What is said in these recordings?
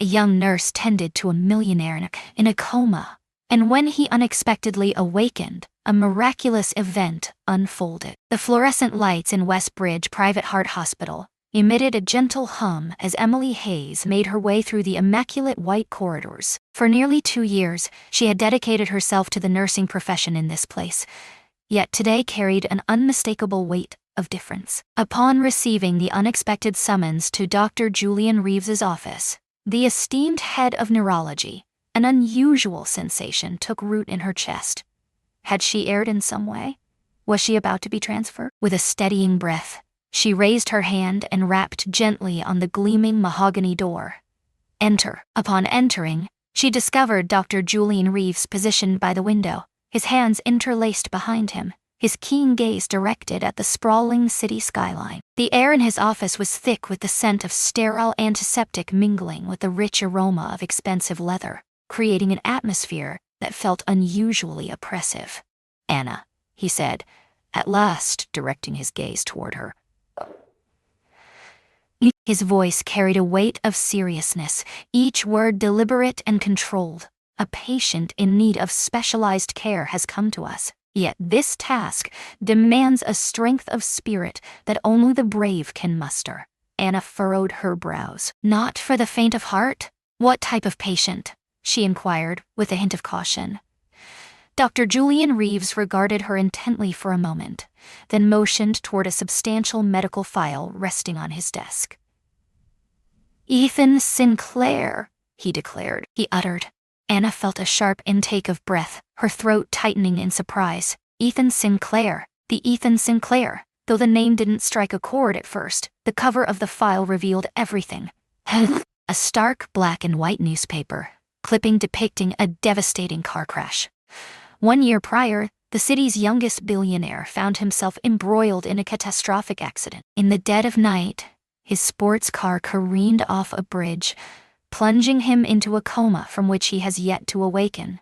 a young nurse tended to a millionaire in a coma. And when he unexpectedly awakened, a miraculous event unfolded. The fluorescent lights in Westbridge Private Heart Hospital emitted a gentle hum as Emily Hayes made her way through the immaculate white corridors. For nearly 2 years, she had dedicated herself to the nursing profession in this place, yet today carried an unmistakable weight of difference. Upon receiving the unexpected summons to Dr. Julian Reeves's office, the esteemed head of neurology, an unusual sensation took root in her chest. Had she erred in some way? Was she about to be transferred? With a steadying breath, she raised her hand and rapped gently on the gleaming mahogany door. Enter. Upon entering, she discovered Dr. Julian Reeves positioned by the window, his hands interlaced behind him, his keen gaze directed at the sprawling city skyline. The air in his office was thick with the scent of sterile antiseptic mingling with the rich aroma of expensive leather, creating an atmosphere that felt unusually oppressive. "Anna," he said, at last directing his gaze toward her. His voice carried a weight of seriousness, each word deliberate and controlled. "A patient in need of specialized care has come to us. Yet this task demands a strength of spirit that only the brave can muster." Anna furrowed her brows. "Not for the faint of heart? What type of patient?" she inquired, with a hint of caution. Dr. Julian Reeves regarded her intently for a moment, then motioned toward a substantial medical file resting on his desk. "Ethan Sinclair," he declared. He uttered. Anna felt a sharp intake of breath, her throat tightening in surprise. Ethan Sinclair, the Ethan Sinclair. Though the name didn't strike a chord at first, the cover of the file revealed everything. A stark black and white newspaper, clipping depicting a devastating car crash. 1 year prior, the city's youngest billionaire found himself embroiled in a catastrophic accident. In the dead of night, his sports car careened off a bridge, plunging him into a coma from which he has yet to awaken.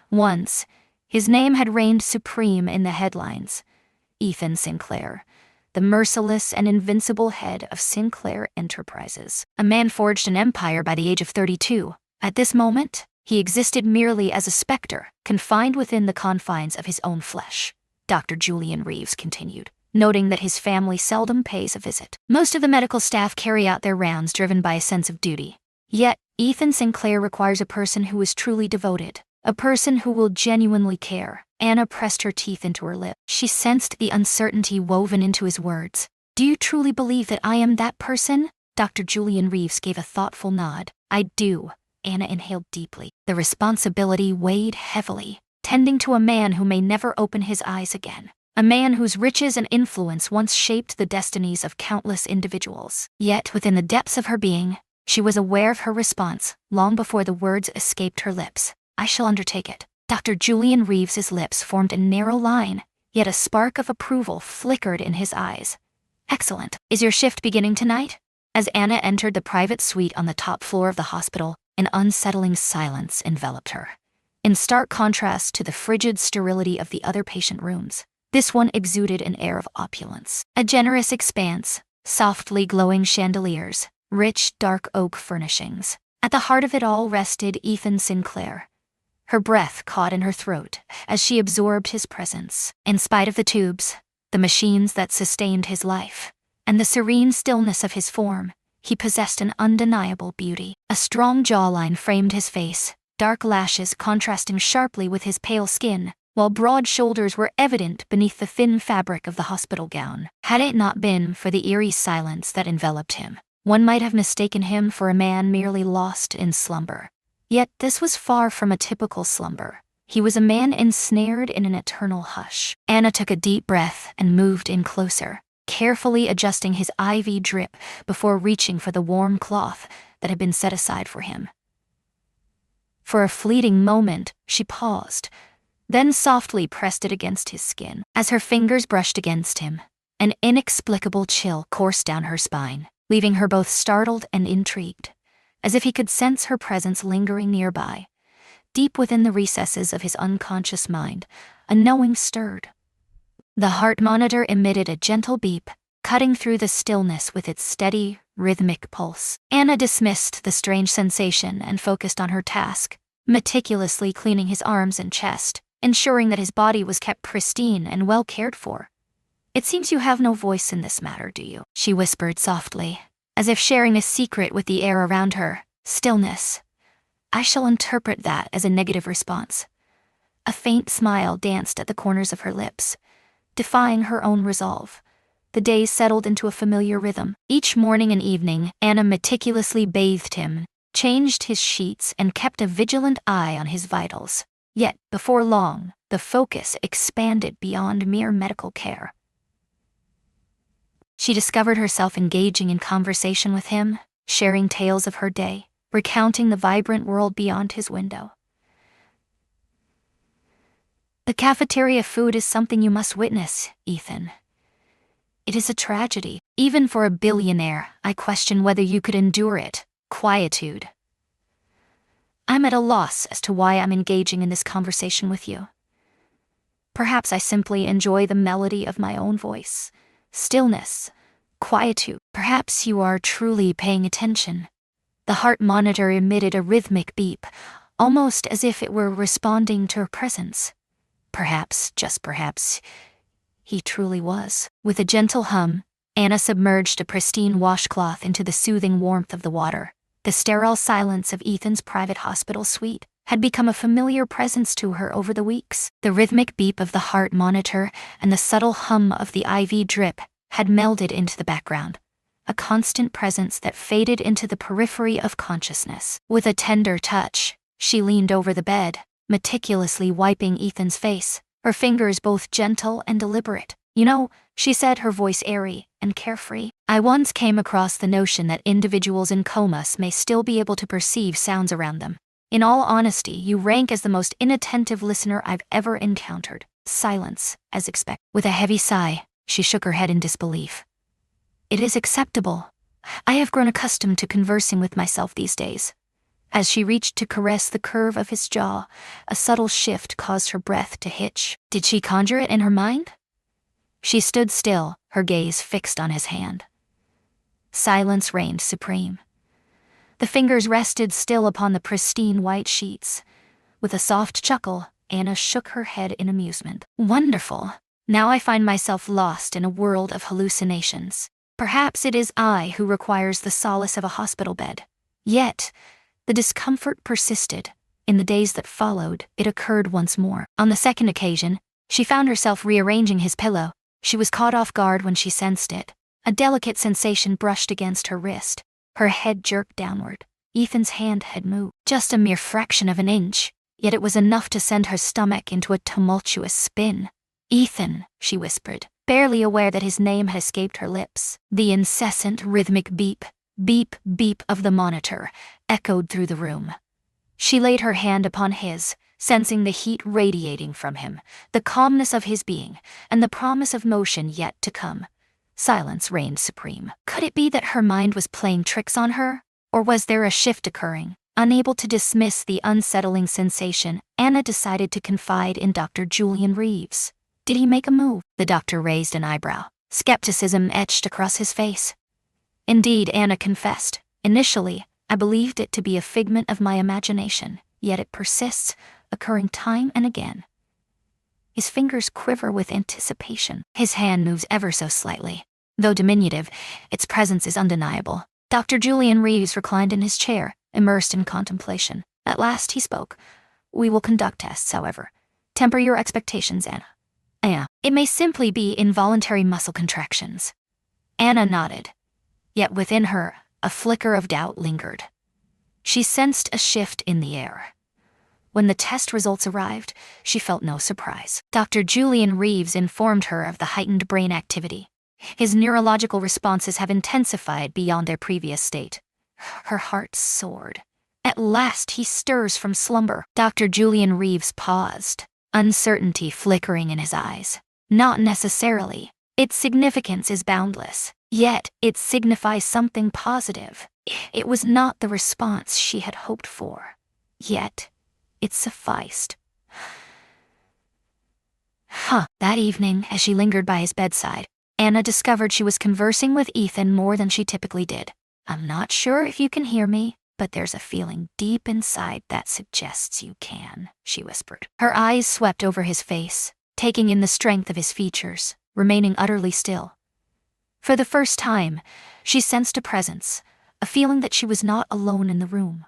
Once, his name had reigned supreme in the headlines. Ethan Sinclair, the merciless and invincible head of Sinclair Enterprises. A man forged an empire by the age of 32. At this moment, he existed merely as a specter, confined within the confines of his own flesh. Dr. Julian Reeves continued, noting that his family seldom pays a visit. Most of the medical staff carry out their rounds driven by a sense of duty. Yet, Ethan Sinclair requires a person who is truly devoted, a person who will genuinely care. Anna pressed her teeth into her lip. She sensed the uncertainty woven into his words. "Do you truly believe that I am that person?" Dr. Julian Reeves gave a thoughtful nod. "I do." Anna inhaled deeply. The responsibility weighed heavily, tending to a man who may never open his eyes again. A man whose riches and influence once shaped the destinies of countless individuals. Yet, within the depths of her being, she was aware of her response, long before the words escaped her lips. "I shall undertake it." Dr. Julian Reeves's lips formed a narrow line, yet a spark of approval flickered in his eyes. "Excellent. Is your shift beginning tonight?" As Anna entered the private suite on the top floor of the hospital, an unsettling silence enveloped her. In stark contrast to the frigid sterility of the other patient rooms, this one exuded an air of opulence. A generous expanse, softly glowing chandeliers, rich dark oak furnishings. At the heart of it all rested Ethan Sinclair. Her breath caught in her throat as she absorbed his presence. In spite of the tubes, the machines that sustained his life, and the serene stillness of his form, he possessed an undeniable beauty. A strong jawline framed his face, dark lashes contrasting sharply with his pale skin, while broad shoulders were evident beneath the thin fabric of the hospital gown. Had it not been for the eerie silence that enveloped him, one might have mistaken him for a man merely lost in slumber. Yet this was far from a typical slumber. He was a man ensnared in an eternal hush. Anna took a deep breath and moved in closer, carefully adjusting his IV drip before reaching for the warm cloth that had been set aside for him. For a fleeting moment, she paused, then softly pressed it against his skin. As her fingers brushed against him, an inexplicable chill coursed down her spine, leaving her both startled and intrigued, as if he could sense her presence lingering nearby. Deep within the recesses of his unconscious mind, a knowing stirred. The heart monitor emitted a gentle beep, cutting through the stillness with its steady, rhythmic pulse. Anna dismissed the strange sensation and focused on her task, meticulously cleaning his arms and chest, ensuring that his body was kept pristine and well cared for. "It seems you have no voice in this matter, do you?" she whispered softly, as if sharing a secret with the air around her. Stillness. "I shall interpret that as a negative response." A faint smile danced at the corners of her lips, defying her own resolve. The days settled into a familiar rhythm. Each morning and evening, Anna meticulously bathed him, changed his sheets, and kept a vigilant eye on his vitals. Yet, before long, the focus expanded beyond mere medical care. She discovered herself engaging in conversation with him, sharing tales of her day, recounting the vibrant world beyond his window. "The cafeteria food is something you must witness, Ethan. It is a tragedy. Even for a billionaire, I question whether you could endure it." Quietude. "I'm at a loss as to why I'm engaging in this conversation with you. Perhaps I simply enjoy the melody of my own voice." Stillness. Quietude. "Perhaps you are truly paying attention." The heart monitor emitted a rhythmic beep, almost as if it were responding to her presence. Perhaps, just perhaps, he truly was. With a gentle hum, Anna submerged a pristine washcloth into the soothing warmth of the water. The sterile silence of Ethan's private hospital suite had become a familiar presence to her over the weeks. The rhythmic beep of the heart monitor and the subtle hum of the IV drip had melded into the background, a constant presence that faded into the periphery of consciousness. With a tender touch, she leaned over the bed, meticulously wiping Ethan's face, her fingers both gentle and deliberate. "You know," she said, her voice airy and carefree, "I once came across the notion that individuals in comas may still be able to perceive sounds around them. In all honesty, you rank as the most inattentive listener I've ever encountered." Silence, as expected. With a heavy sigh, she shook her head in disbelief. "It is acceptable. I have grown accustomed to conversing with myself these days." As she reached to caress the curve of his jaw, a subtle shift caused her breath to hitch. Did she conjure it in her mind? She stood still, her gaze fixed on his hand. Silence reigned supreme. The fingers rested still upon the pristine white sheets. With a soft chuckle, Anna shook her head in amusement. "Wonderful. Now I find myself lost in a world of hallucinations. Perhaps it is I who requires the solace of a hospital bed." Yet, the discomfort persisted. In the days that followed, it occurred once more. On the second occasion, she found herself rearranging his pillow. She was caught off guard when she sensed it. A delicate sensation brushed against her wrist. Her head jerked downward. Ethan's hand had moved, just a mere fraction of an inch, yet it was enough to send her stomach into a tumultuous spin. "Ethan," she whispered, barely aware that his name had escaped her lips. The incessant rhythmic beep, beep, beep of the monitor echoed through the room. She laid her hand upon his, sensing the heat radiating from him, the calmness of his being, and the promise of motion yet to come. Silence reigned supreme. Could it be that her mind was playing tricks on her? Or was there a shift occurring? Unable to dismiss the unsettling sensation, Anna decided to confide in Dr. Julian Reeves. Did he make a move? The doctor raised an eyebrow. Skepticism etched across his face. Indeed, Anna confessed. Initially, I believed it to be a figment of my imagination, yet it persists, occurring time and again. His fingers quiver with anticipation. His hand moves ever so slightly. Though diminutive, its presence is undeniable. Dr. Julian Reeves reclined in his chair, immersed in contemplation. At last he spoke. "We will conduct tests, however. Temper your expectations, Anna. It may simply be involuntary muscle contractions." Anna nodded. Yet within her, a flicker of doubt lingered. She sensed a shift in the air. When the test results arrived, she felt no surprise. Dr. Julian Reeves informed her of the heightened brain activity. His neurological responses have intensified beyond their previous state. Her heart soared. At last he stirs from slumber. Dr. Julian Reeves paused, uncertainty flickering in his eyes. Not necessarily. Its significance is boundless. Yet, it signifies something positive. It was not the response she had hoped for. Yet, it sufficed. That evening, as she lingered by his bedside, Anna discovered she was conversing with Ethan more than she typically did. I'm not sure if you can hear me, but there's a feeling deep inside that suggests you can, she whispered. Her eyes swept over his face, taking in the strength of his features, remaining utterly still. For the first time, she sensed a presence, a feeling that she was not alone in the room.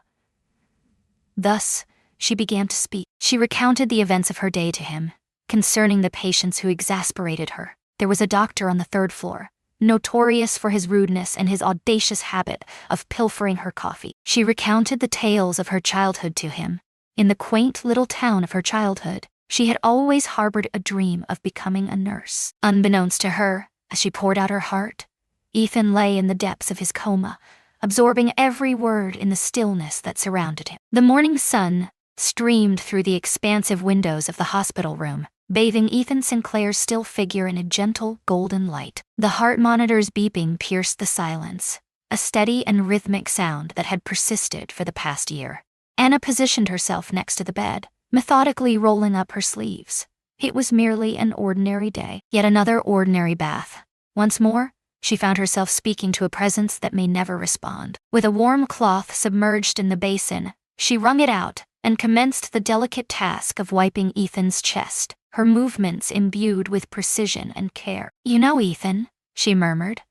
Thus, she began to speak. She recounted the events of her day to him, concerning the patients who exasperated her. There was a doctor on the 3rd floor, notorious for his rudeness and his audacious habit of pilfering her coffee. She recounted the tales of her childhood to him. In the quaint little town of her childhood, she had always harbored a dream of becoming a nurse. Unbeknownst to her, as she poured out her heart, Ethan lay in the depths of his coma, absorbing every word in the stillness that surrounded him. The morning sun streamed through the expansive windows of the hospital room, bathing Ethan Sinclair's still figure in a gentle, golden light. The heart monitor's beeping pierced the silence, a steady and rhythmic sound that had persisted for the past year. Anna positioned herself next to the bed, methodically rolling up her sleeves. It was merely an ordinary day, yet another ordinary bath. Once more, she found herself speaking to a presence that may never respond. With a warm cloth submerged in the basin, she wrung it out and commenced the delicate task of wiping Ethan's chest, her movements imbued with precision and care. You know, Ethan, she murmured,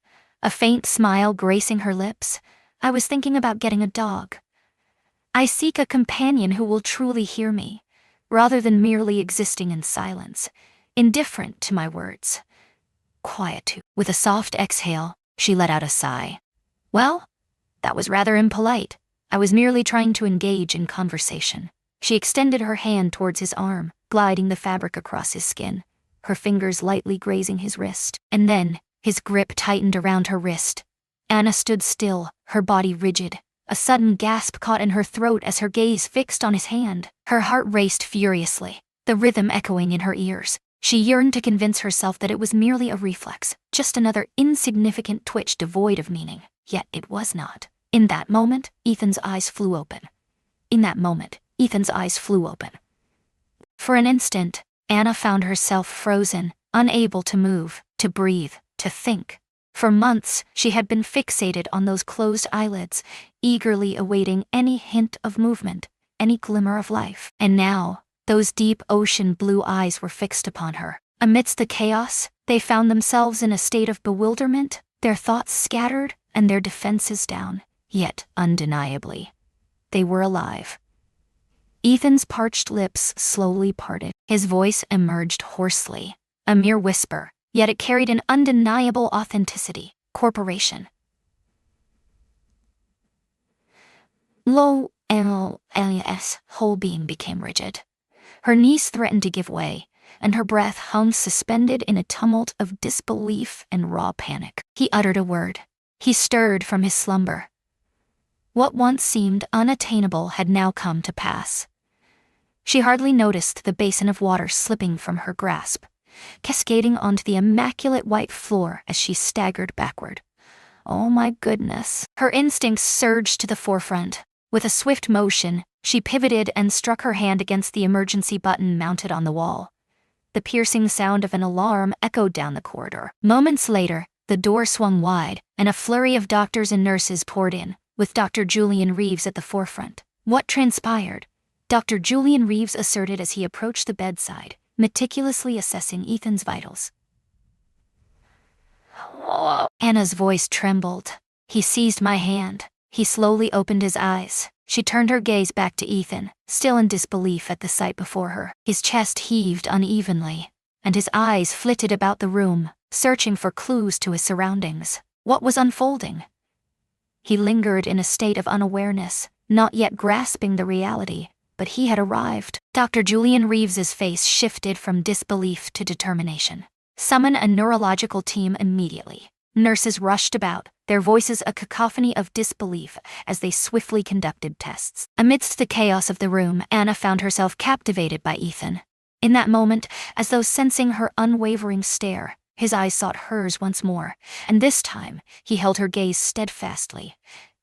a faint smile gracing her lips, I was thinking about getting a dog. I seek a companion who will truly hear me, rather than merely existing in silence, indifferent to my words. Quiet too. With a soft exhale, she let out a sigh. Well, that was rather impolite. I was merely trying to engage in conversation. She extended her hand towards his arm, gliding the fabric across his skin, her fingers lightly grazing his wrist. And then, his grip tightened around her wrist. Anna stood still, her body rigid. A sudden gasp caught in her throat as her gaze fixed on his hand. Her heart raced furiously, the rhythm echoing in her ears. She yearned to convince herself that it was merely a reflex, just another insignificant twitch devoid of meaning. Yet it was not. In that moment, Ethan's eyes flew open. For an instant, Anna found herself frozen, unable to move, to breathe, to think. For months, she had been fixated on those closed eyelids, eagerly awaiting any hint of movement, any glimmer of life. And now, those deep ocean blue eyes were fixed upon her. Amidst the chaos, they found themselves in a state of bewilderment, their thoughts scattered and their defenses down. Yet, undeniably, they were alive. Ethan's parched lips slowly parted. His voice emerged hoarsely, a mere whisper, yet it carried an undeniable authenticity. Corporation. Low Anna's whole being became rigid. Her knees threatened to give way, and her breath hung suspended in a tumult of disbelief and raw panic. He uttered a word. He stirred from his slumber. What once seemed unattainable had now come to pass. She hardly noticed the basin of water slipping from her grasp, cascading onto the immaculate white floor as she staggered backward. Oh my goodness. Her instincts surged to the forefront. With a swift motion, she pivoted and struck her hand against the emergency button mounted on the wall. The piercing sound of an alarm echoed down the corridor. Moments later, the door swung wide, and a flurry of doctors and nurses poured in, with Dr. Julian Reeves at the forefront. What transpired? Dr. Julian Reeves asserted as he approached the bedside, meticulously assessing Ethan's vitals. Anna's voice trembled. He seized my hand. He slowly opened his eyes. She turned her gaze back to Ethan, still in disbelief at the sight before her. His chest heaved unevenly, and his eyes flitted about the room, searching for clues to his surroundings. What was unfolding? He lingered in a state of unawareness, not yet grasping the reality, but he had arrived. Dr. Julian Reeves's face shifted from disbelief to determination. Summon a neurological team immediately. Nurses rushed about, their voices a cacophony of disbelief as they swiftly conducted tests. Amidst the chaos of the room, Anna found herself captivated by Ethan. In that moment, as though sensing her unwavering stare, his eyes sought hers once more, and this time, he held her gaze steadfastly.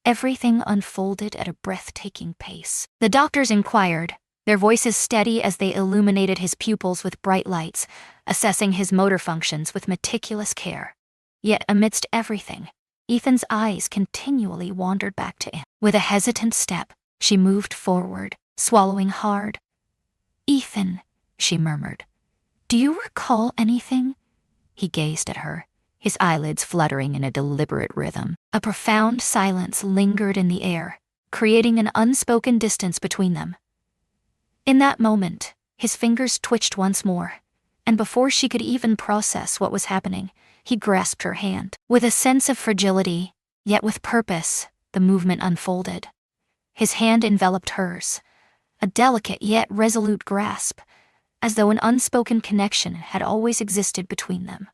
Everything unfolded at a breathtaking pace. The doctors inquired, their voices steady as they illuminated his pupils with bright lights, assessing his motor functions with meticulous care. Yet amidst everything, Ethan's eyes continually wandered back to Anna. With a hesitant step, she moved forward, swallowing hard. "Ethan," she murmured, "do you recall anything?" He gazed at her, his eyelids fluttering in a deliberate rhythm. A profound silence lingered in the air, creating an unspoken distance between them. In that moment, his fingers twitched once more, and before she could even process what was happening, he grasped her hand. With a sense of fragility, yet with purpose, the movement unfolded. His hand enveloped hers, a delicate yet resolute grasp, as though an unspoken connection had always existed between them.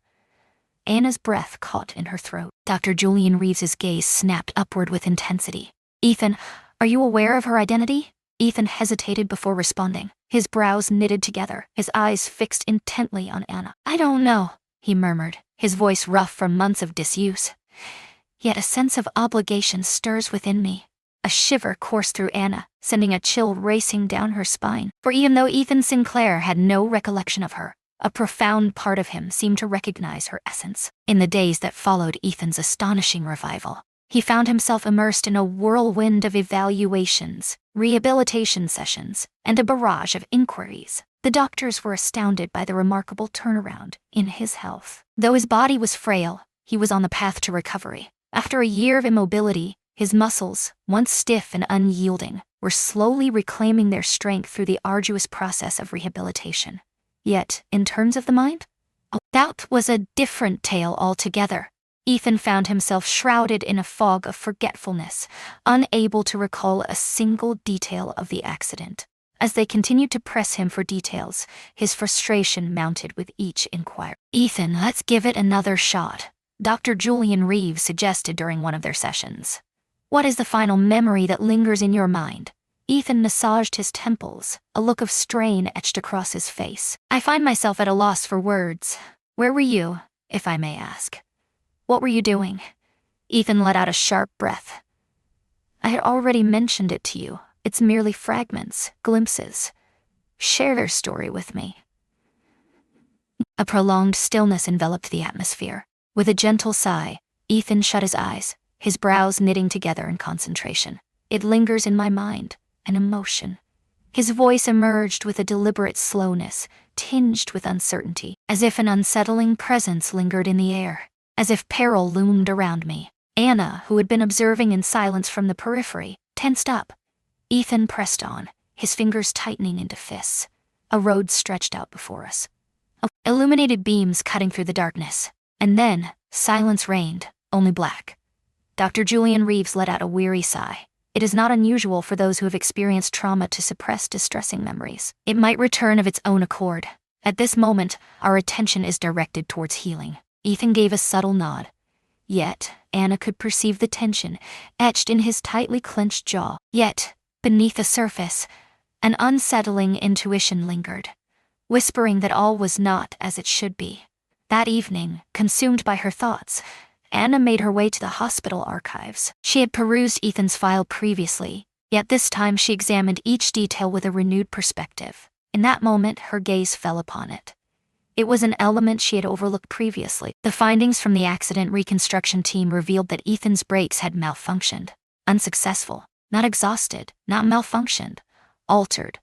Anna's breath caught in her throat. Dr. Julian Reeves's gaze snapped upward with intensity. "Ethan, are you aware of her identity?" Ethan hesitated before responding, his brows knitted together, his eyes fixed intently on Anna. "I don't know," he murmured, his voice rough from months of disuse. "Yet a sense of obligation stirs within me." A shiver coursed through Anna, sending a chill racing down her spine. For even though Ethan Sinclair had no recollection of her, a profound part of him seemed to recognize her essence. In the days that followed Ethan's astonishing revival, he found himself immersed in a whirlwind of evaluations, rehabilitation sessions, and a barrage of inquiries. The doctors were astounded by the remarkable turnaround in his health. Though his body was frail, he was on the path to recovery. After a year of immobility, his muscles, once stiff and unyielding, were slowly reclaiming their strength through the arduous process of rehabilitation. Yet, in terms of the mind, that was a different tale altogether. Ethan found himself shrouded in a fog of forgetfulness, unable to recall a single detail of the accident. As they continued to press him for details, his frustration mounted with each inquiry. "Ethan, let's give it another shot," Dr. Julian Reeves suggested during one of their sessions. "What is the final memory that lingers in your mind?" Ethan massaged his temples, a look of strain etched across his face. "I find myself at a loss for words. Where were you, if I may ask? What were you doing?" Ethan let out a sharp breath. "I had already mentioned it to you. It's merely fragments, glimpses. Share their story with me." A prolonged stillness enveloped the atmosphere. With a gentle sigh, Ethan shut his eyes, his brows knitting together in concentration. "It lingers in my mind, an emotion." His voice emerged with a deliberate slowness, tinged with uncertainty, as if an unsettling presence lingered in the air, as if peril loomed around me. Anna, who had been observing in silence from the periphery, tensed up. Ethan pressed on, his fingers tightening into fists. A road stretched out before us, illuminated beams cutting through the darkness. And then, silence reigned, only black. Dr. Julian Reeves let out a weary sigh. It is not unusual for those who have experienced trauma to suppress distressing memories. It might return of its own accord. At this moment, our attention is directed towards healing. Ethan gave a subtle nod. Yet, Anna could perceive the tension etched in his tightly clenched jaw. Yet, beneath the surface, an unsettling intuition lingered, whispering that all was not as it should be. That evening, consumed by her thoughts, Anna made her way to the hospital archives. She had perused Ethan's file previously, yet this time she examined each detail with a renewed perspective. In that moment, her gaze fell upon it. It was an element she had overlooked previously. The findings from the accident reconstruction team revealed that Ethan's brakes had malfunctioned. Unsuccessful, not exhausted, not malfunctioned, altered.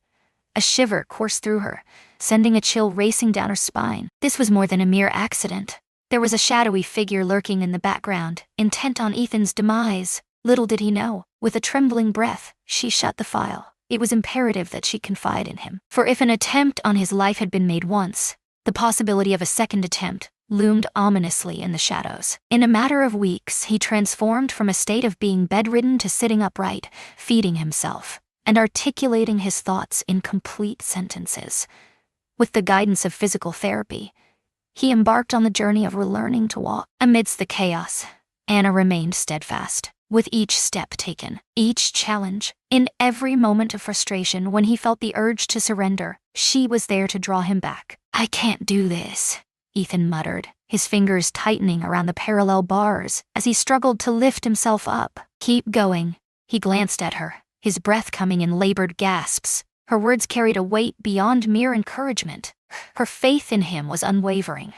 A shiver coursed through her, sending a chill racing down her spine. This was more than a mere accident. There was a shadowy figure lurking in the background, intent on Ethan's demise. Little did he know, with a trembling breath, she shut the file. It was imperative that she confide in him. For if an attempt on his life had been made once, the possibility of a second attempt loomed ominously in the shadows. In a matter of weeks, he transformed from a state of being bedridden to sitting upright, feeding himself, and articulating his thoughts in complete sentences. With the guidance of physical therapy, he embarked on the journey of relearning to walk. Amidst the chaos, Anna remained steadfast. With each step taken, each challenge, in every moment of frustration when he felt the urge to surrender, she was there to draw him back. "I can't do this," Ethan muttered, his fingers tightening around the parallel bars as he struggled to lift himself up. "Keep going." He glanced at her, his breath coming in labored gasps. Her words carried a weight beyond mere encouragement. Her faith in him was unwavering,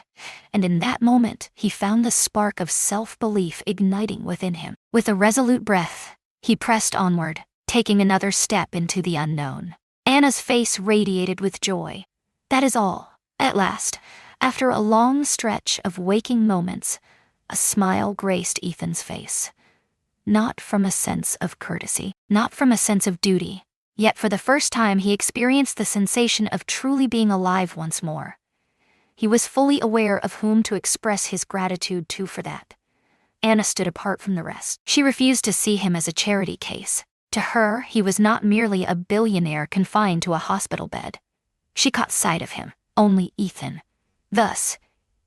and in that moment he found the spark of self-belief igniting within him. With a resolute breath, he pressed onward, taking another step into the unknown. Anna's face radiated with joy. That is all. At last, after a long stretch of waking moments, a smile graced Ethan's face. Not from a sense of courtesy, not from a sense of duty, yet for the first time he experienced the sensation of truly being alive once more. He was fully aware of whom to express his gratitude to for that. Anna stood apart from the rest. She refused to see him as a charity case. To her, he was not merely a billionaire confined to a hospital bed. She caught sight of him, only Ethan. Thus,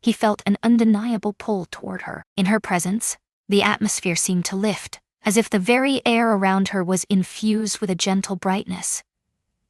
he felt an undeniable pull toward her. In her presence, the atmosphere seemed to lift, as if the very air around her was infused with a gentle brightness.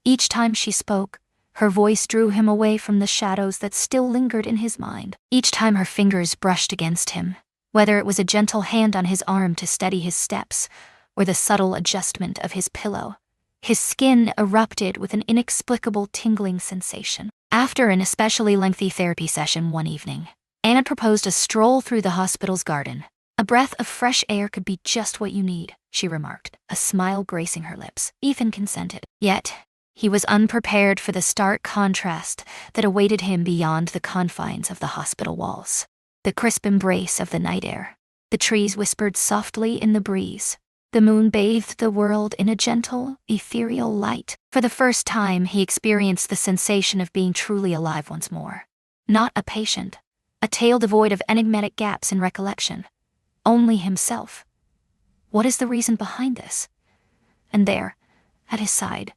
Each time she spoke, her voice drew him away from the shadows that still lingered in his mind. Each time her fingers brushed against him, whether it was a gentle hand on his arm to steady his steps, or the subtle adjustment of his pillow, his skin erupted with an inexplicable tingling sensation. After an especially lengthy therapy session one evening, Anna proposed a stroll through the hospital's garden. A breath of fresh air could be just what you need, she remarked, a smile gracing her lips. Ethan consented. Yet, he was unprepared for the stark contrast that awaited him beyond the confines of the hospital walls. The crisp embrace of the night air. The trees whispered softly in the breeze. The moon bathed the world in a gentle, ethereal light. For the first time, he experienced the sensation of being truly alive once more. Not a patient, a tale devoid of enigmatic gaps in recollection. Only himself. What is the reason behind this? And there, at his side,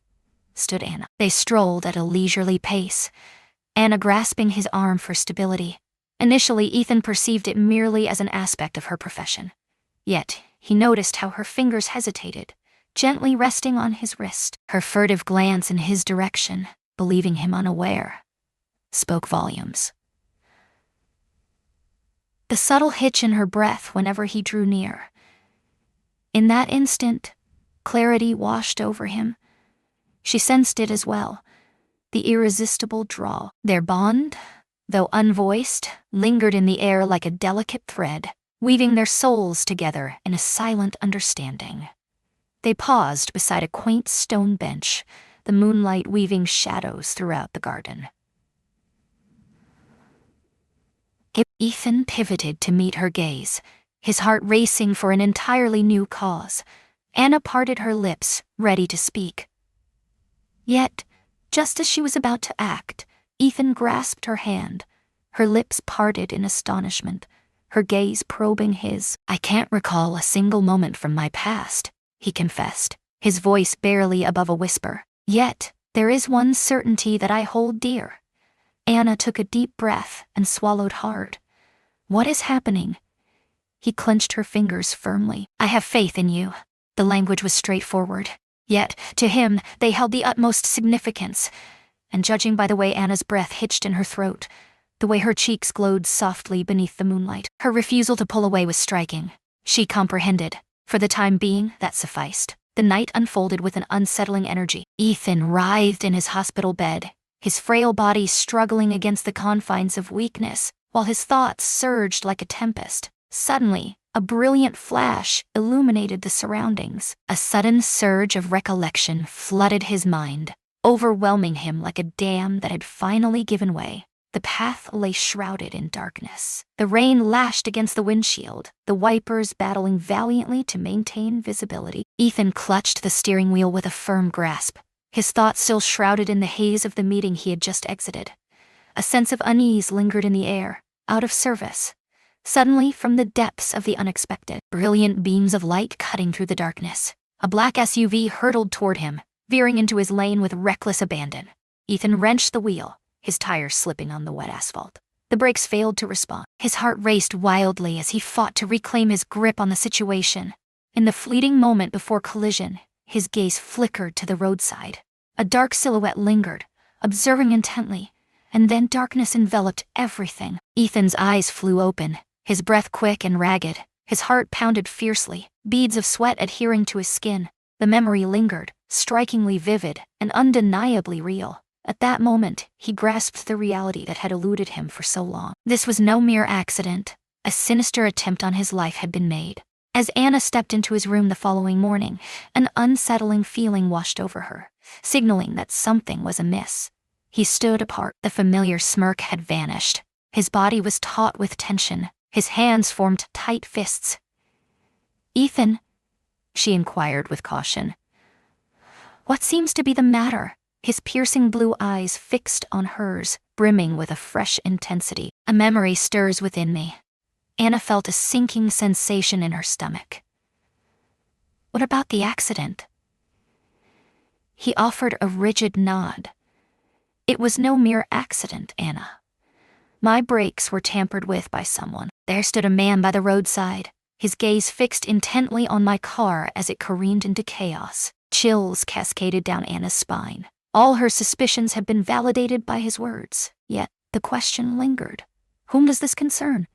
stood Anna. They strolled at a leisurely pace, Anna grasping his arm for stability. Initially, Ethan perceived it merely as an aspect of her profession. Yet, he noticed how her fingers hesitated, gently resting on his wrist. Her furtive glance in his direction, believing him unaware, spoke volumes. The subtle hitch in her breath whenever he drew near. In that instant, clarity washed over him. She sensed it as well, the irresistible draw. Their bond, though unvoiced, lingered in the air like a delicate thread, weaving their souls together in a silent understanding. They paused beside a quaint stone bench, the moonlight weaving shadows throughout the garden. Ethan pivoted to meet her gaze, his heart racing for an entirely new cause. Anna parted her lips, ready to speak. Yet, just as she was about to act, Ethan grasped her hand. Her lips parted in astonishment, her gaze probing his. I can't recall a single moment from my past, he confessed, his voice barely above a whisper. Yet, there is one certainty that I hold dear. Anna took a deep breath and swallowed hard. What is happening? He clenched her fingers firmly. I have faith in you. The language was straightforward. Yet, to him, they held the utmost significance. And judging by the way Anna's breath hitched in her throat, the way her cheeks glowed softly beneath the moonlight, her refusal to pull away was striking. She comprehended. For the time being, that sufficed. The night unfolded with an unsettling energy. Ethan writhed in his hospital bed, his frail body struggling against the confines of weakness, while his thoughts surged like a tempest. Suddenly, a brilliant flash illuminated the surroundings. A sudden surge of recollection flooded his mind, overwhelming him like a dam that had finally given way. The path lay shrouded in darkness. The rain lashed against the windshield, the wipers battling valiantly to maintain visibility. Ethan clutched the steering wheel with a firm grasp, his thoughts still shrouded in the haze of the meeting he had just exited. A sense of unease lingered in the air, out of service. Suddenly, from the depths of the unexpected, brilliant beams of light cutting through the darkness, a black SUV hurtled toward him, veering into his lane with reckless abandon. Ethan wrenched the wheel, his tires slipping on the wet asphalt. The brakes failed to respond. His heart raced wildly as he fought to reclaim his grip on the situation. In the fleeting moment before collision, his gaze flickered to the roadside. A dark silhouette lingered, observing intently, and then darkness enveloped everything. Ethan's eyes flew open, his breath quick and ragged, his heart pounded fiercely, beads of sweat adhering to his skin. The memory lingered, strikingly vivid and undeniably real. At that moment, he grasped the reality that had eluded him for so long. This was no mere accident. A sinister attempt on his life had been made. As Anna stepped into his room the following morning, an unsettling feeling washed over her, signaling that something was amiss. He stood apart. The familiar smirk had vanished. His body was taut with tension. His hands formed tight fists. "Ethan?" she inquired with caution. "What seems to be the matter?" His piercing blue eyes fixed on hers, brimming with a fresh intensity. "A memory stirs within me." Anna felt a sinking sensation in her stomach. "What about the accident?" He offered a rigid nod. "It was no mere accident, Anna. My brakes were tampered with by someone." There stood a man by the roadside, his gaze fixed intently on my car as it careened into chaos. Chills cascaded down Anna's spine. All her suspicions had been validated by his words, yet the question lingered. Whom does this concern?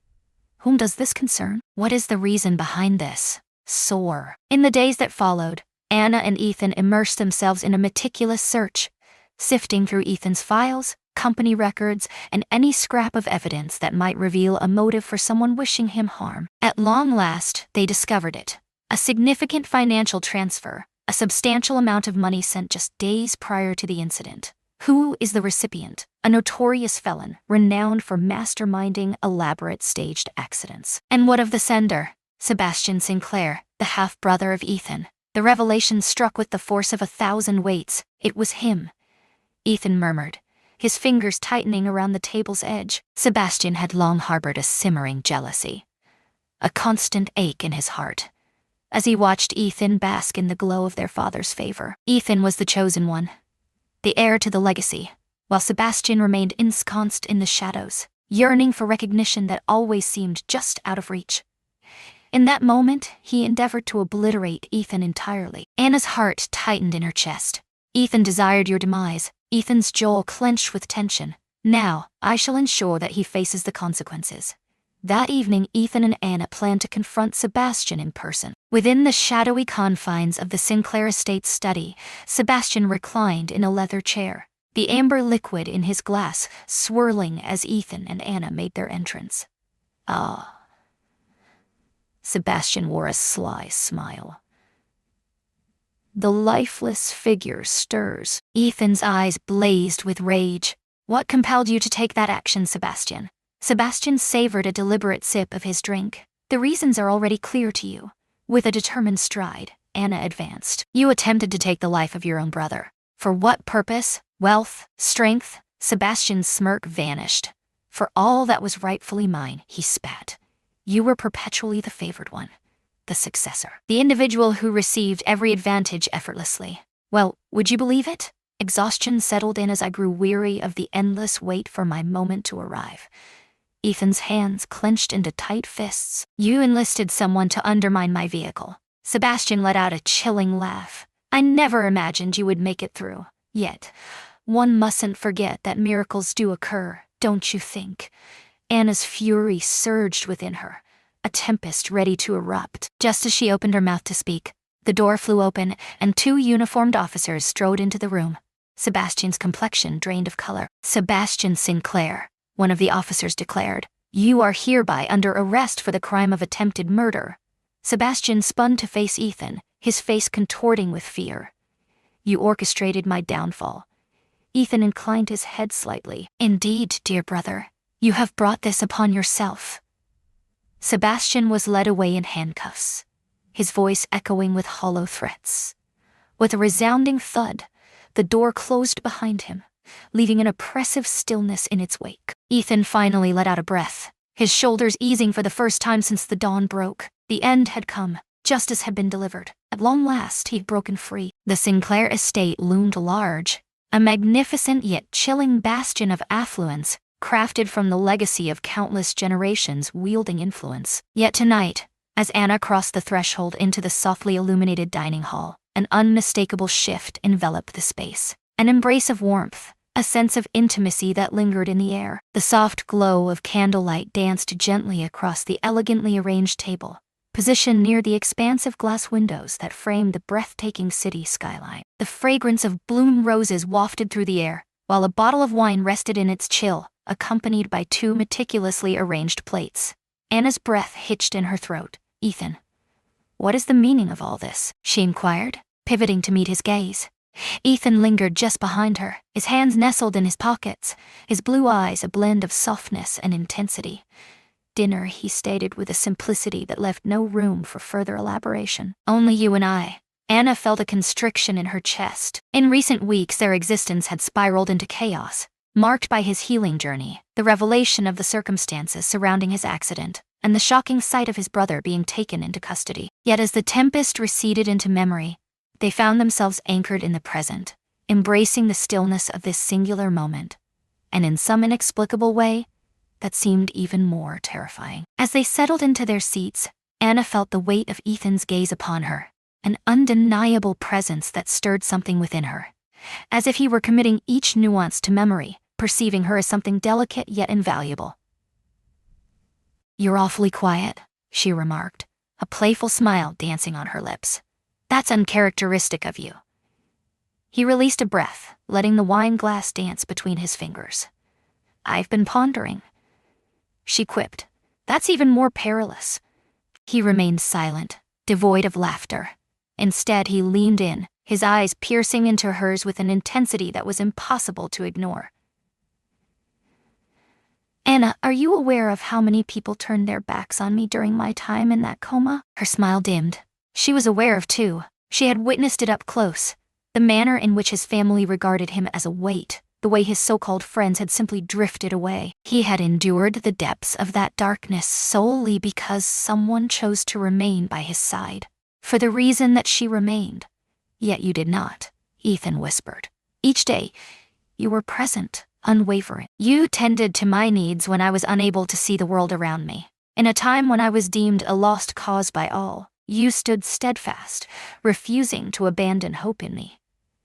Whom does this concern? What is the reason behind this? Sore. In the days that followed, Anna and Ethan immersed themselves in a meticulous search, sifting through Ethan's files, company records, and any scrap of evidence that might reveal a motive for someone wishing him harm. At long last, they discovered it. A significant financial transfer, a substantial amount of money sent just days prior to the incident. Who is the recipient? A notorious felon, renowned for masterminding elaborate staged accidents. And what of the sender? Sebastian Sinclair, the half-brother of Ethan. The revelation struck with the force of 1,000 weights. It was him. Ethan murmured, his fingers tightening around the table's edge. Sebastian had long harbored a simmering jealousy, a constant ache in his heart, as he watched Ethan bask in the glow of their father's favor. Ethan was the chosen one, the heir to the legacy, while Sebastian remained ensconced in the shadows, yearning for recognition that always seemed just out of reach. In that moment, he endeavored to obliterate Ethan entirely. Anna's heart tightened in her chest. Ethan desired your demise. Ethan's jaw clenched with tension. Now, I shall ensure that he faces the consequences. That evening, Ethan and Anna planned to confront Sebastian in person. Within the shadowy confines of the Sinclair estate's study, Sebastian reclined in a leather chair, the amber liquid in his glass swirling as Ethan and Anna made their entrance. "Ah." Sebastian wore a sly smile. "The lifeless figure stirs." Ethan's eyes blazed with rage. "What compelled you to take that action, Sebastian?" Sebastian savored a deliberate sip of his drink. "The reasons are already clear to you." With a determined stride, Anna advanced. "You attempted to take the life of your own brother. For what purpose? Wealth? Strength?" Sebastian's smirk vanished. "For all that was rightfully mine," he spat. "You were perpetually the favored one. The successor. The individual who received every advantage effortlessly. Well, would you believe it? Exhaustion settled in as I grew weary of the endless wait for my moment to arrive." Ethan's hands clenched into tight fists. "You enlisted someone to undermine my vehicle." Sebastian let out a chilling laugh. "I never imagined you would make it through. Yet, one mustn't forget that miracles do occur, don't you think?" Anna's fury surged within her, a tempest ready to erupt. Just as she opened her mouth to speak, the door flew open and 2 uniformed officers strode into the room. Sebastian's complexion drained of color. "Sebastian Sinclair," one of the officers declared, "you are hereby under arrest for the crime of attempted murder." Sebastian spun to face Ethan, his face contorting with fear. "You orchestrated my downfall." Ethan inclined his head slightly. "Indeed, dear brother, you have brought this upon yourself." Sebastian was led away in handcuffs, his voice echoing with hollow threats. With a resounding thud, the door closed behind him, leaving an oppressive stillness in its wake. Ethan finally let out a breath, his shoulders easing for the first time since the dawn broke. The end had come. Justice had been delivered. At long last, he'd broken free. The Sinclair estate loomed large, a magnificent yet chilling bastion of affluence, crafted from the legacy of countless generations wielding influence. Yet tonight, as Anna crossed the threshold into the softly illuminated dining hall, an unmistakable shift enveloped the space. An embrace of warmth, a sense of intimacy that lingered in the air. The soft glow of candlelight danced gently across the elegantly arranged table, positioned near the expansive glass windows that framed the breathtaking city skyline. The fragrance of bloom roses wafted through the air, while a bottle of wine rested in its chill, accompanied by 2 meticulously arranged plates. Anna's breath hitched in her throat. "Ethan, what is the meaning of all this?" she inquired, pivoting to meet his gaze. Ethan lingered just behind her, his hands nestled in his pockets, his blue eyes a blend of softness and intensity. "Dinner," he stated with a simplicity that left no room for further elaboration. "Only you and I." Anna felt a constriction in her chest. In recent weeks, their existence had spiraled into chaos, marked by his healing journey, the revelation of the circumstances surrounding his accident, and the shocking sight of his brother being taken into custody. Yet as the tempest receded into memory, they found themselves anchored in the present, embracing the stillness of this singular moment, and in some inexplicable way, that seemed even more terrifying. As they settled into their seats, Anna felt the weight of Ethan's gaze upon her, an undeniable presence that stirred something within her, as if he were committing each nuance to memory, perceiving her as something delicate yet invaluable. "You're awfully quiet," she remarked, a playful smile dancing on her lips. "That's uncharacteristic of you." He released a breath, letting the wine glass dance between his fingers. "I've been pondering," she quipped. "That's even more perilous." He remained silent, devoid of laughter. Instead, he leaned in, his eyes piercing into hers with an intensity that was impossible to ignore. "Anna, are you aware of how many people turned their backs on me during my time in that coma?" Her smile dimmed. She was aware of too. She had witnessed it up close. The manner in which his family regarded him as a weight, the way his so-called friends had simply drifted away. He had endured the depths of that darkness solely because someone chose to remain by his side. "For the reason that she remained. Yet you did not," Ethan whispered. "Each day, you were present, unwavering. You tended to my needs when I was unable to see the world around me. In a time when I was deemed a lost cause by all, you stood steadfast, refusing to abandon hope in me."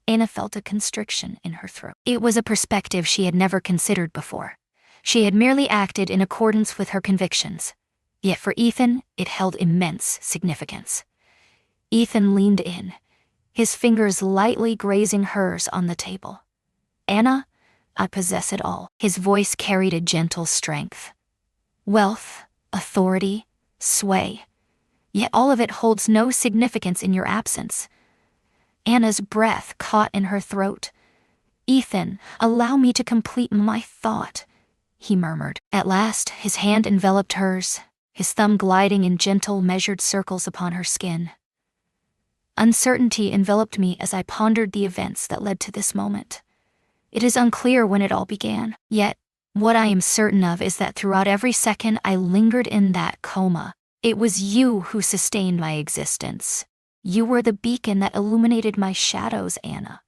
Anna felt a constriction in her throat. It was a perspective she had never considered before. She had merely acted in accordance with her convictions. Yet for Ethan, it held immense significance. Ethan leaned in, his fingers lightly grazing hers on the table. "Anna, I possess it all." His voice carried a gentle strength. "Wealth, authority, sway. Yet all of it holds no significance in your absence." Anna's breath caught in her throat. "Ethan, allow me to complete my thought," he murmured. At last, his hand enveloped hers, his thumb gliding in gentle, measured circles upon her skin. "Uncertainty enveloped me as I pondered the events that led to this moment. It is unclear when it all began. Yet, what I am certain of is that throughout every second I lingered in that coma. It was you who sustained my existence. You were the beacon that illuminated my shadows, Anna."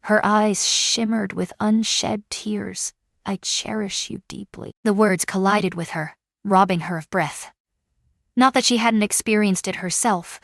Her eyes shimmered with unshed tears. "I cherish you deeply." The words collided with her, robbing her of breath. Not that she hadn't experienced it herself,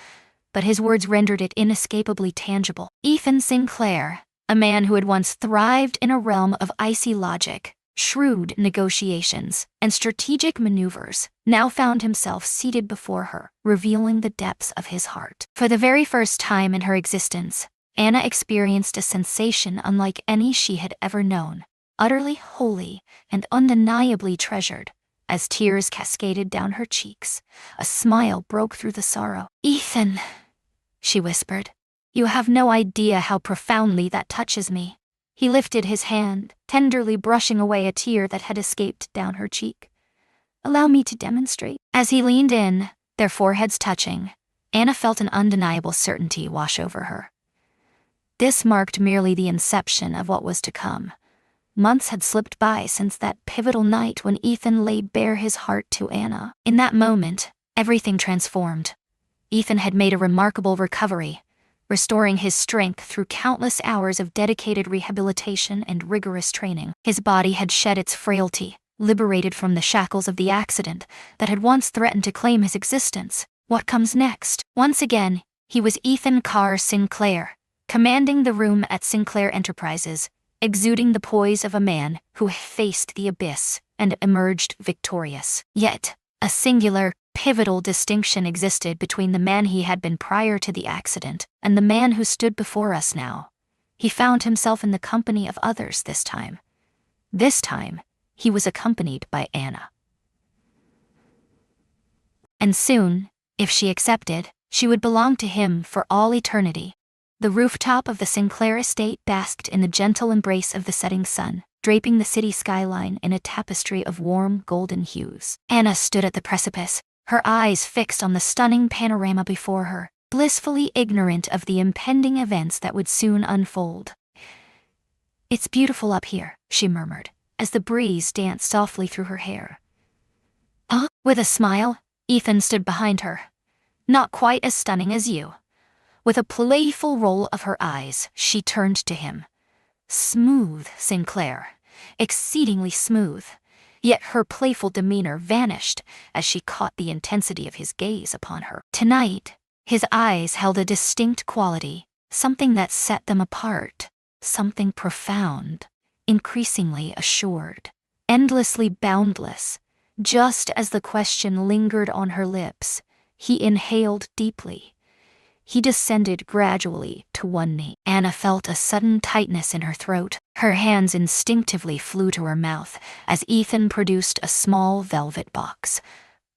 but his words rendered it inescapably tangible. Ethan Sinclair, a man who had once thrived in a realm of icy logic, shrewd negotiations, and strategic maneuvers, now found himself seated before her, revealing the depths of his heart. For the very first time in her existence, Anna experienced a sensation unlike any she had ever known, utterly holy and undeniably treasured. As tears cascaded down her cheeks, a smile broke through the sorrow. "Ethan," she whispered, "you have no idea how profoundly that touches me." He lifted his hand, tenderly brushing away a tear that had escaped down her cheek. "Allow me to demonstrate." As he leaned in, their foreheads touching, Anna felt an undeniable certainty wash over her. This marked merely the inception of what was to come. Months had slipped by since that pivotal night when Ethan laid bare his heart to Anna. In that moment, everything transformed. Ethan had made a remarkable recovery, restoring his strength through countless hours of dedicated rehabilitation and rigorous training. His body had shed its frailty, liberated from the shackles of the accident that had once threatened to claim his existence. What comes next? Once again, he was Ethan Carr Sinclair, commanding the room at Sinclair Enterprises, exuding the poise of a man who faced the abyss and emerged victorious. Yet, a singular, pivotal distinction existed between the man he had been prior to the accident and the man who stood before us now. He found himself in the company of others this time. This time, he was accompanied by Anna. And soon, if she accepted, she would belong to him for all eternity. The rooftop of the Sinclair estate basked in the gentle embrace of the setting sun, draping the city skyline in a tapestry of warm golden hues. Anna stood at the precipice, her eyes fixed on the stunning panorama before her, blissfully ignorant of the impending events that would soon unfold. "It's beautiful up here," she murmured, as the breeze danced softly through her hair. With a smile, Ethan stood behind her. "Not quite as stunning as you." With a playful roll of her eyes, she turned to him. Smooth, Sinclair. Exceedingly smooth. Yet her playful demeanor vanished as she caught the intensity of his gaze upon her. Tonight, his eyes held a distinct quality, something that set them apart, something profound, increasingly assured, endlessly boundless. Just as the question lingered on her lips, he inhaled deeply. He descended gradually to one knee. Anna felt a sudden tightness in her throat. Her hands instinctively flew to her mouth as Ethan produced a small velvet box.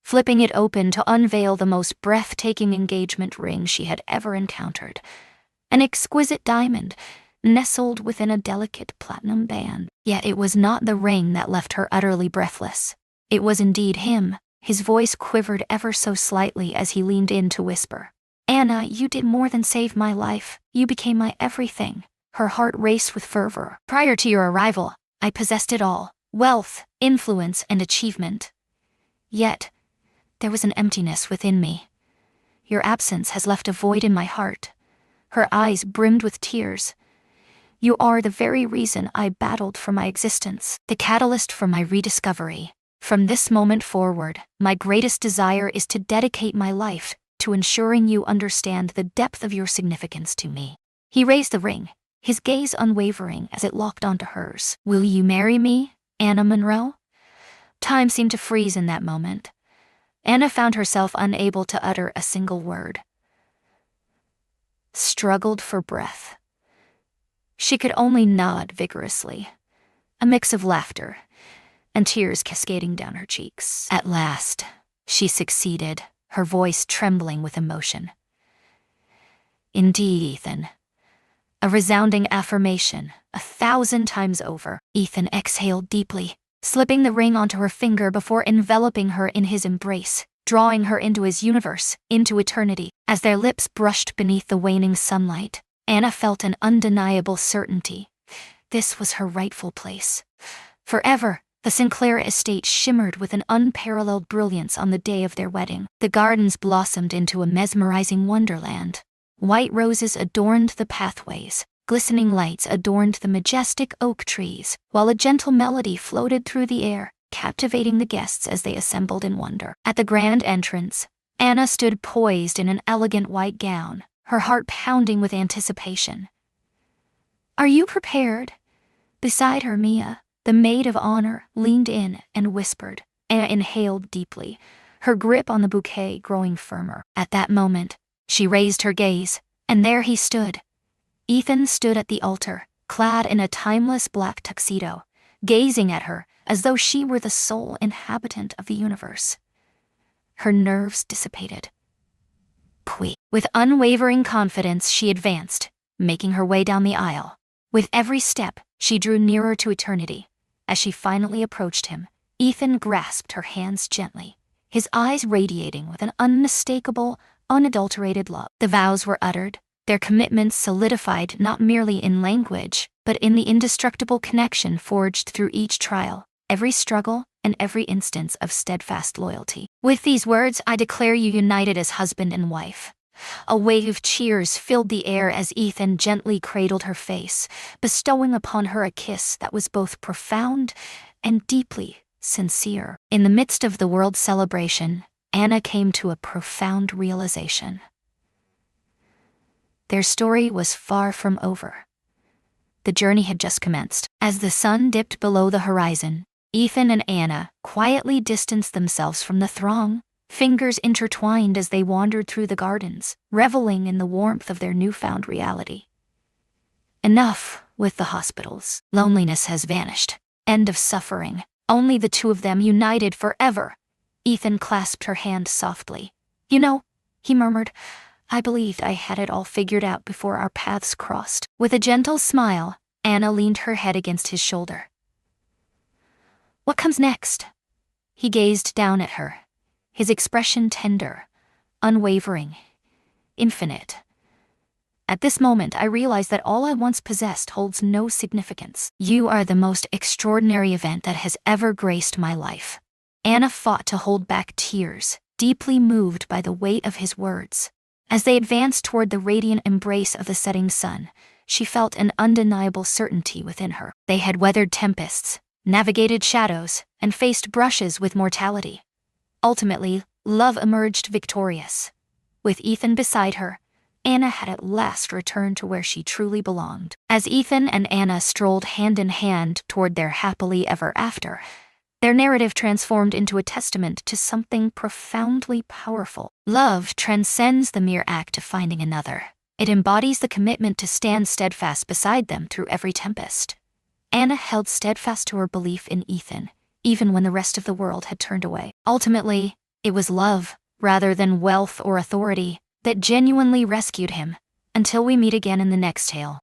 Flipping it open to unveil the most breathtaking engagement ring she had ever encountered. An exquisite diamond, nestled within a delicate platinum band. Yet it was not the ring that left her utterly breathless. It was indeed him. His voice quivered ever so slightly as he leaned in to whisper. "Anna, you did more than save my life. You became my everything." Her heart raced with fervor. "Prior to your arrival, I possessed it all: wealth, influence, and achievement. Yet, there was an emptiness within me. Your absence has left a void in my heart." Her eyes brimmed with tears. "You are the very reason I battled for my existence, the catalyst for my rediscovery. From this moment forward, my greatest desire is to dedicate my life to ensuring you understand the depth of your significance to me." He raised the ring, his gaze unwavering as it locked onto hers. "Will you marry me, Anna Monroe?" Time seemed to freeze in that moment. Anna found herself unable to utter a single word. Struggled for breath. She could only nod vigorously, a mix of laughter and tears cascading down her cheeks. At last, she succeeded, her voice trembling with emotion. "Indeed, Ethan." A resounding affirmation, 1,000 times over. Ethan exhaled deeply, slipping the ring onto her finger before enveloping her in his embrace, drawing her into his universe, into eternity. As their lips brushed beneath the waning sunlight, Anna felt an undeniable certainty. This was her rightful place. Forever, the Sinclair estate shimmered with an unparalleled brilliance on the day of their wedding. The gardens blossomed into a mesmerizing wonderland. White roses adorned the pathways, glistening lights adorned the majestic oak trees, while a gentle melody floated through the air, captivating the guests as they assembled in wonder. At the grand entrance, Anna stood poised in an elegant white gown, her heart pounding with anticipation. "Are you prepared?" Beside her, Mia, the maid of honor, leaned in and whispered. Anna inhaled deeply, her grip on the bouquet growing firmer. At that moment, she raised her gaze, and there he stood. Ethan stood at the altar, clad in a timeless black tuxedo, gazing at her as though she were the sole inhabitant of the universe. Her nerves dissipated. With unwavering confidence, she advanced, making her way down the aisle. With every step, she drew nearer to eternity. As she finally approached him, Ethan grasped her hands gently, his eyes radiating with an unmistakable, unadulterated love. The vows were uttered, their commitments solidified not merely in language, but in the indestructible connection forged through each trial, every struggle, and every instance of steadfast loyalty. "With these words, I declare you united as husband and wife." A wave of cheers filled the air as Ethan gently cradled her face, bestowing upon her a kiss that was both profound and deeply sincere. In the midst of the world celebration, Anna came to a profound realization. Their story was far from over. The journey had just commenced. As the sun dipped below the horizon, Ethan and Anna quietly distanced themselves from the throng, fingers intertwined as they wandered through the gardens, reveling in the warmth of their newfound reality. Enough with the hospitals. Loneliness has vanished. End of suffering. Only the two of them united forever. Ethan clasped her hand softly. You know, he murmured, I believed I had it all figured out before our paths crossed. With a gentle smile, Anna leaned her head against his shoulder. What comes next? He gazed down at her, his expression tender, unwavering, infinite. At this moment, I realized that all I once possessed holds no significance. You are the most extraordinary event that has ever graced my life. Anna fought to hold back tears, deeply moved by the weight of his words. As they advanced toward the radiant embrace of the setting sun, she felt an undeniable certainty within her. They had weathered tempests, navigated shadows, and faced brushes with mortality. Ultimately, love emerged victorious. With Ethan beside her, Anna had at last returned to where she truly belonged. As Ethan and Anna strolled hand in hand toward their happily ever after, their narrative transformed into a testament to something profoundly powerful. Love transcends the mere act of finding another. It embodies the commitment to stand steadfast beside them through every tempest. Anna held steadfast to her belief in Ethan, even when the rest of the world had turned away. Ultimately, it was love, rather than wealth or authority, that genuinely rescued him. Until we meet again in the next tale.